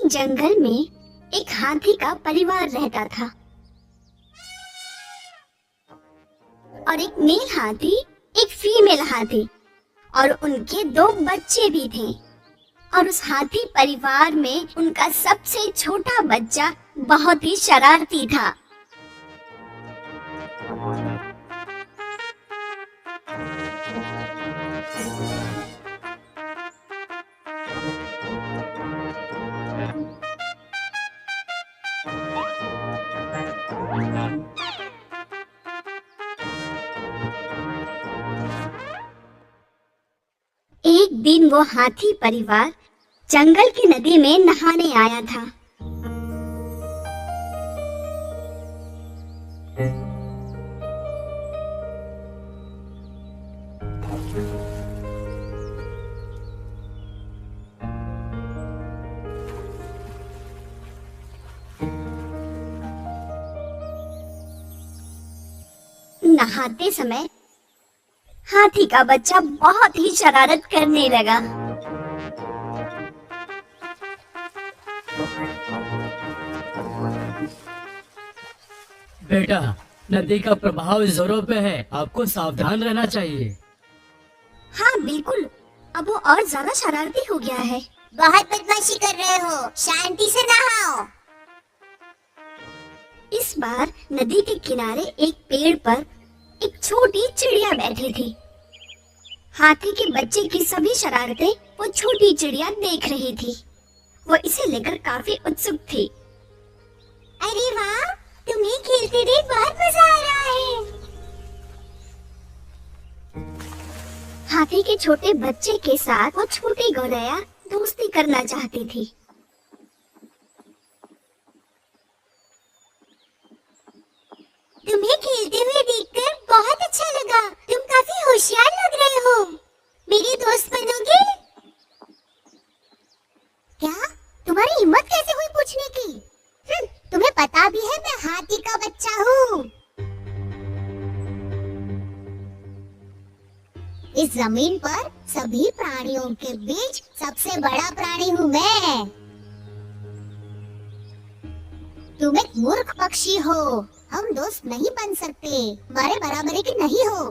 एक जंगल में एक हाथी का परिवार रहता था और एक मेल हाथी, एक फीमेल हाथी और उनके दो बच्चे भी थे। और उस हाथी परिवार में उनका सबसे छोटा बच्चा बहुत ही शरारती था। एक दिन वो हाथी परिवार जंगल की नदी में नहाने आया था। नहाते समय हाथी का बच्चा बहुत ही शरारत करने लगा। बेटा, नदी का प्रभाव जोरों पे है, आपको सावधान रहना चाहिए। हाँ बिल्कुल, अब वो और ज्यादा शरारती हो गया है। बहुत बदमाशी कर रहे हो, शांति से नहाओ। इस बार नदी के किनारे एक पेड़ पर एक छोटी चिड़िया बैठी थी। हाथी के बच्चे की सभी शरारतें वो छोटी चिड़िया देख रही थी। वो इसे लेकर काफी उत्सुक थी। अरे वाह, तुम्हें खेलते देख बहुत मजा आ रहा है। हाथी के छोटे बच्चे के साथ वो छोटी गौरैया दोस्ती करना चाहती थी। तुम्हें खेलते हुए देखकर बहुत अच्छा लगा। तुम काफी होशियार लग रहे हो। मेरी दोस्त बनोगे? क्या? तुम्हारी हिम्मत कैसे हुई पूछने की? तुम्हें पता भी है मैं हाथी का बच्चा हूँ। इस जमीन पर सभी प्राणियों के बीच सबसे बड़ा प्राणी हूँ मैं। तुम एक मूर्ख पक्षी हो, हम दोस्त नहीं बन सकते, हमारे बराबरी के नहीं हो।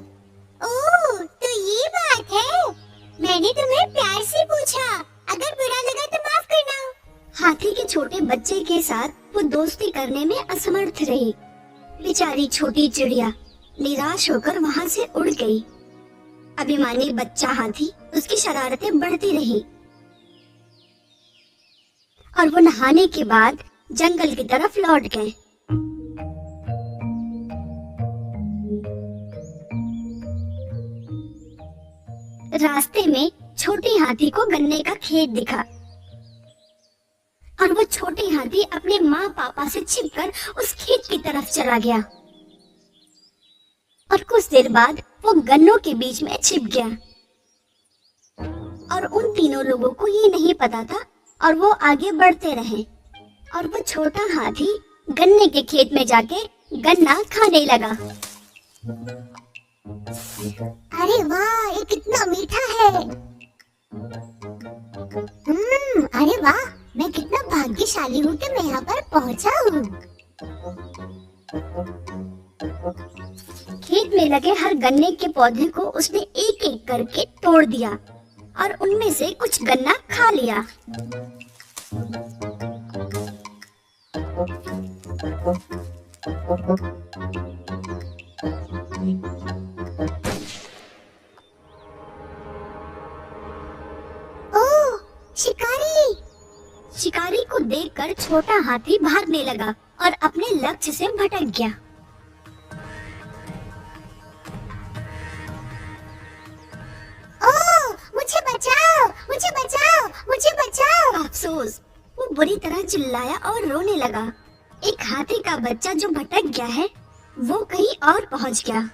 ओह, तो ये बात है। मैंने तुम्हें प्यार से पूछा, अगर बुरा लगा तो माफ करना। हाथी के छोटे बच्चे के साथ वो दोस्ती करने में असमर्थ रही। बेचारी छोटी चिड़िया निराश होकर वहाँ से उड़ गई। अभिमानी बच्चा हाथी उसकी शरारतें बढ़ती रही और वो नहाने के बाद जंगल की तरफ लौट गए। रास्ते में छोटे हाथी को गन्ने का खेत दिखा और वो छोटे हाथी अपने माँ पापा से छिपकर उस खेत की तरफ चला गया और कुछ देर बाद वो गन्नों के बीच में छिप गया और उन तीनों लोगों को ये नहीं पता था और वो आगे बढ़ते रहे और वो छोटा हाथी गन्ने के खेत में जाके गन्ना खाने लगा। अरे वाह, ये कितना मीठा है। अरे वाह, मैं कितना भाग्यशाली हूँ कि मैं यहाँ पर पहुँचा हूँ। खेत में लगे हर गन्ने के पौधे को उसने एक एक करके तोड़ दिया और उनमें से कुछ गन्ना खा लिया। ओह, शिकारी! शिकारी को देखकर छोटा हाथी भागने लगा और अपने लक्ष्य से भटक गया। ओह, मुझे बचाओ, मुझे बचाओ, मुझे बचाओ! अफसोस, वो बुरी तरह चिल्लाया और रोने लगा। एक हाथी का बच्चा जो भटक गया है वो कहीं और पहुंच गया।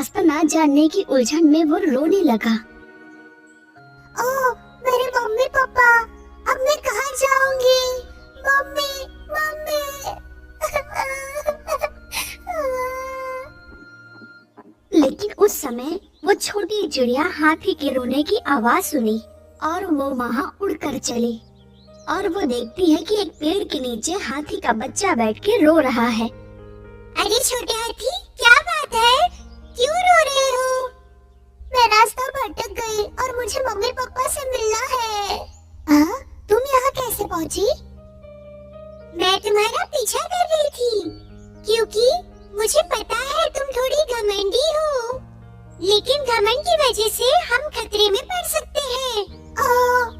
रास्ता ना जानने की उलझन में वो रोने लगा। ओह, मेरे मम्मी पापा, अब मैं कहाँ जाऊंगी? Mummy, mummy. लेकिन उस समय वो छोटी चिड़िया हाथी के रोने की आवाज सुनी और वो वहाँ उड़कर चली और वो देखती है कि एक पेड़ के नीचे हाथी का बच्चा बैठ के रो रहा है। अरे छोटे हाथी, क्या बात है? क्यों रो रहे हो? मैं रास्ता भटक गई और मुझे मम्मी पापा से मिलना है। तुम यहाँ कैसे पहुँची? मैं तुम्हारा पीछा कर रही थी क्योंकि मुझे पता है तुम थोड़ी घमंडी हो, लेकिन घमंड की वजह से हम खतरे में पड़ सकते हैं।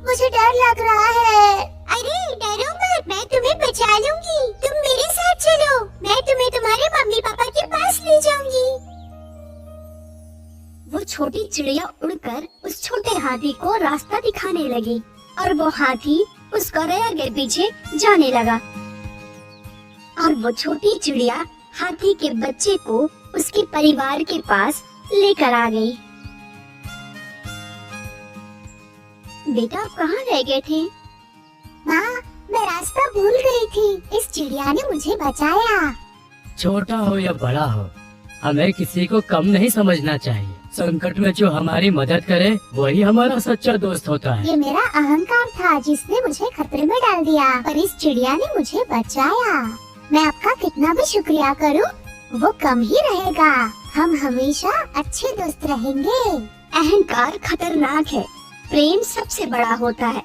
मुझे डर लग रहा है। अरे डरो मत, मैं तुम्हें बचा लूंगी। तुम मेरे साथ चलो, मैं तुम्हें तुम्हारे मम्मी पापा के पास ले जाऊंगी। वो छोटी चिड़िया उड़कर उस छोटे हाथी को रास्ता दिखाने लगी और वो हाथी उसका आगे पीछे जाने लगा और वो छोटी चिड़िया हाथी के बच्चे को उसके परिवार के पास लेकर आ गई। बेटा, आप कहाँ रह गए थे? माँ, मैं रास्ता भूल गई थी। इस चिड़िया ने मुझे बचाया। छोटा हो या बड़ा हो, हमें किसी को कम नहीं समझना चाहिए। संकट में जो हमारी मदद करे वही हमारा सच्चा दोस्त होता है। ये मेरा अहंकार था जिसने मुझे खतरे में डाल दिया, पर इस चिड़िया ने मुझे बचाया। मैं आपका कितना भी शुक्रिया करूं, वो कम ही रहेगा। हम हमेशा अच्छे दोस्त रहेंगे। अहंकार खतरनाक है, प्रेम सबसे बड़ा होता है।